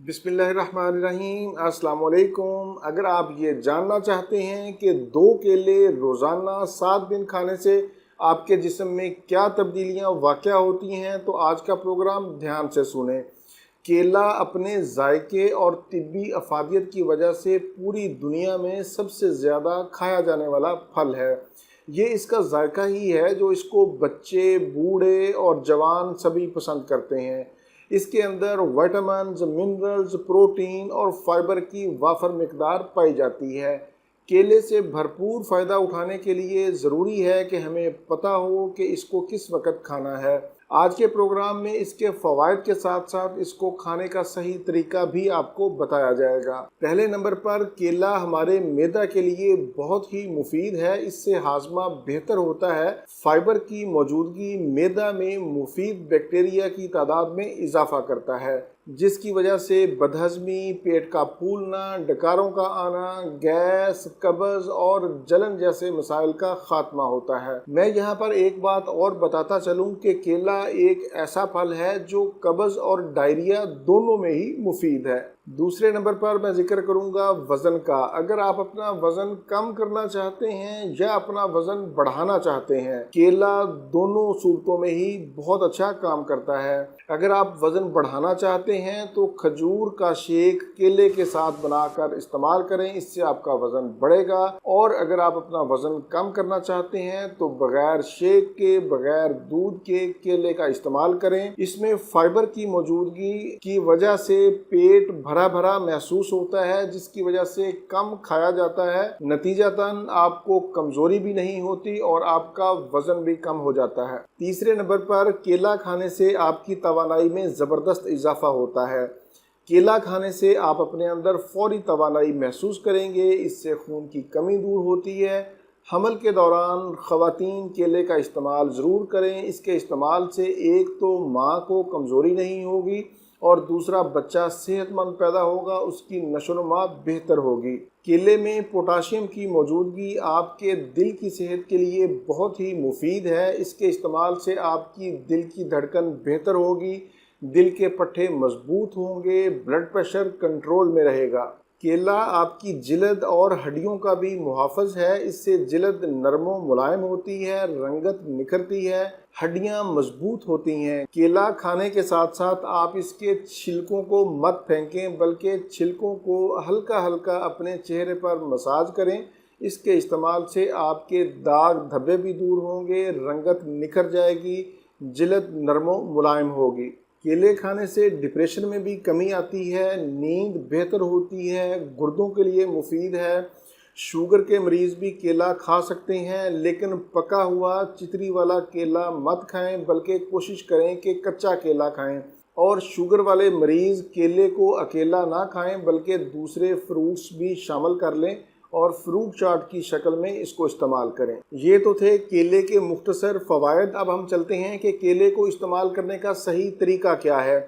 बिस्मिल्लाहिर्रहमानिर्रहीम। अस्सलाम वालेकुम। अगर आप ये जानना चाहते हैं कि 2 केले रोज़ाना 7 दिन खाने से आपके जिस्म में क्या तब्दीलियाँ वाक़या होती हैं, तो आज का प्रोग्राम ध्यान से सुनें। केला अपने जायके और तिब्बी अफादियत की वजह से पूरी दुनिया में सबसे ज़्यादा खाया जाने वाला फल है। ये इसका जायका ही है जो इसको बच्चे, बूढ़े और जवान सभी पसंद करते हैं। इसके अंदर विटामिन्स, मिनरल्स, प्रोटीन और फाइबर की वाफर मिकदार पाई जाती है। केले से भरपूर फ़ायदा उठाने के लिए ज़रूरी है कि हमें पता हो कि इसको किस वक़्त खाना है। आज के प्रोग्राम में इसके फ़वाइद के साथ साथ इसको खाने का सही तरीका भी आपको बताया जाएगा। पहले नंबर पर केला हमारे मैदा के लिए बहुत ही मुफीद है। इससे हाजमा बेहतर होता है। फाइबर की मौजूदगी मैदा में मुफीद बैक्टीरिया की तादाद में इजाफा करता है, जिसकी वजह से बदहज़मी, पेट का फूलना, डकारों का आना, गैस, कब्ज़ और जलन जैसे मसाइल का खात्मा होता है। मैं यहाँ पर एक बात और बताता चलूँ कि केला एक ऐसा फल है जो कब्ज़ और डायरिया दोनों में ही मुफीद है। दूसरे नंबर पर मैं जिक्र करूँगा वज़न का। अगर आप अपना वज़न कम करना चाहते हैं या अपना वज़न बढ़ाना चाहते हैं, केला दोनों सूरतों में ही बहुत अच्छा काम करता है। अगर आप वज़न बढ़ाना चाहते हैं तो खजूर का शेक केले के साथ बनाकर इस्तेमाल करें, इससे आपका वज़न बढ़ेगा। और अगर आप अपना वज़न कम करना चाहते हैं तो बग़ैर शेक के, बग़ैर दूध के केले का इस्तेमाल करें। इसमें फाइबर की मौजूदगी की वजह से पेट भरा भरा महसूस होता है, जिसकी वजह से कम खाया जाता है। नतीजतन आपको कमज़ोरी भी नहीं होती और आपका वज़न भी कम हो जाता है। तीसरे नंबर पर केला खाने से आपकी तवानाई में ज़बरदस्त इजाफा होता है। केला खाने से आप अपने अंदर फौरी तवानाई महसूस करेंगे। इससे खून की कमी दूर होती है। हमल के दौरान ख़वातीन केले का इस्तेमाल ज़रूर करें। इसके इस्तेमाल से एक तो माँ को कमज़ोरी नहीं होगी और दूसरा बच्चा सेहतमंद पैदा होगा, उसकी नशोनुमा बेहतर होगी। केले में पोटाशियम की मौजूदगी आपके दिल की सेहत के लिए बहुत ही मुफीद है। इसके इस्तेमाल से आपकी दिल की धड़कन बेहतर होगी, दिल के पट्टे मजबूत होंगे, ब्लड प्रेशर कंट्रोल में रहेगा। केला आपकी जिल्द और हड्डियों का भी मुहाफ़िज़ है। इससे जिल्द नरम व मुलायम होती है, रंगत निखरती है, हड्डियां मजबूत होती हैं। केला खाने के साथ साथ आप इसके छिलकों को मत फेंकें, बल्कि छिलकों को हल्का हल्का अपने चेहरे पर मसाज करें। इसके इस्तेमाल से आपके दाग धब्बे भी दूर होंगे, रंगत निखर जाएगी, जिल्द नरम व मुलायम होगी। केले खाने से डिप्रेशन में भी कमी आती है, नींद बेहतर होती है, गुर्दों के लिए मुफीद है। शुगर के मरीज़ भी केला खा सकते हैं, लेकिन पका हुआ चितरी वाला केला मत खाएं, बल्कि कोशिश करें कि कच्चा केला खाएं। और शुगर वाले मरीज़ केले को अकेला ना खाएं, बल्कि दूसरे फ्रूट्स भी शामिल कर लें और फ्रूट चाट की शक्ल में इसको इस्तेमाल करें। ये तो थे केले के मुख्तसर फ़वाइद। अब हम चलते हैं कि केले को इस्तेमाल करने का सही तरीका क्या है।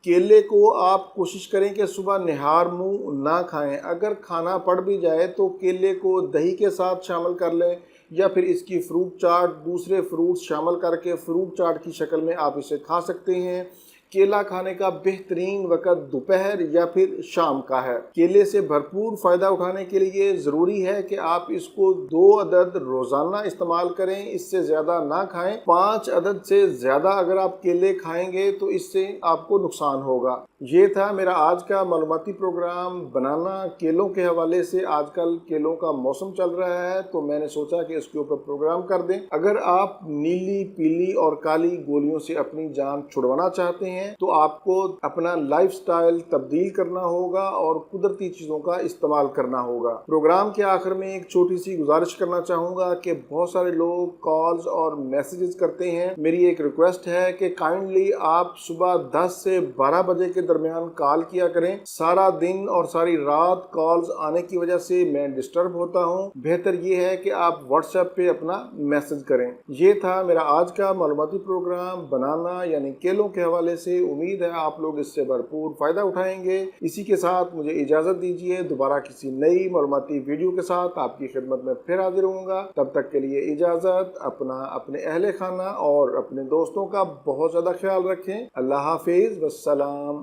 केले को आप कोशिश करें कि सुबह निहार मुंह ना खाएं। अगर खाना पड़ भी जाए तो केले को दही के साथ शामिल कर लें, या फिर इसकी फ्रूट चाट, दूसरे फ्रूट्स शामिल करके फ्रूट चाट की शक्ल में आप इसे खा सकते हैं। केला खाने का बेहतरीन वक़्त दोपहर या फिर शाम का है। केले से भरपूर फ़ायदा उठाने के लिए ज़रूरी है कि आप इसको 2 अदद रोज़ाना इस्तेमाल करें, इससे ज़्यादा ना खाएं। 5 अदद से ज़्यादा अगर आप केले खाएंगे तो इससे आपको नुकसान होगा। ये था मेरा आज का मालूमाती प्रोग्राम बनाना केलों के हवाले से। आजकल केलों का मौसम चल रहा है, तो मैंने सोचा कि इसके ऊपर प्रोग्राम कर दें। अगर आप नीली, पीली और काली गोलियों से अपनी जान छुड़वाना चाहते हैं तो आपको अपना लाइफस्टाइल तब्दील करना होगा और कुदरती चीज़ों का इस्तेमाल करना होगा। प्रोग्राम के आखिर में एक छोटी सी गुजारिश करना चाहूँगा कि बहुत सारे लोग कॉल्स और मैसेजेस करते हैं। मेरी एक रिक्वेस्ट है कि काइंडली आप सुबह 10 से 12 बजे के दरमियान कॉल किया करें। सारा दिन और सारी रात कॉल्स आने की वजह से मैं डिस्टर्ब होता हूँ। बेहतर ये है कि आप व्हाट्सएप पे अपना मैसेज करें। ये था मेरा आज का मालूमाती प्रोग्राम बनाना यानी केलों के हवाले से। उम्मीद है आप लोग इससे भरपूर फ़ायदा उठाएंगे। इसी के साथ मुझे इजाज़त दीजिए। दोबारा किसी नई मालूमाती वीडियो के साथ आपकी खिदमत में फिर हाजिर होऊंगा। तब तक के लिए इजाज़त। अपने अहले खाना और अपने दोस्तों का बहुत ज़्यादा ख्याल रखें। अल्लाह हाफिज़, वस्सलाम।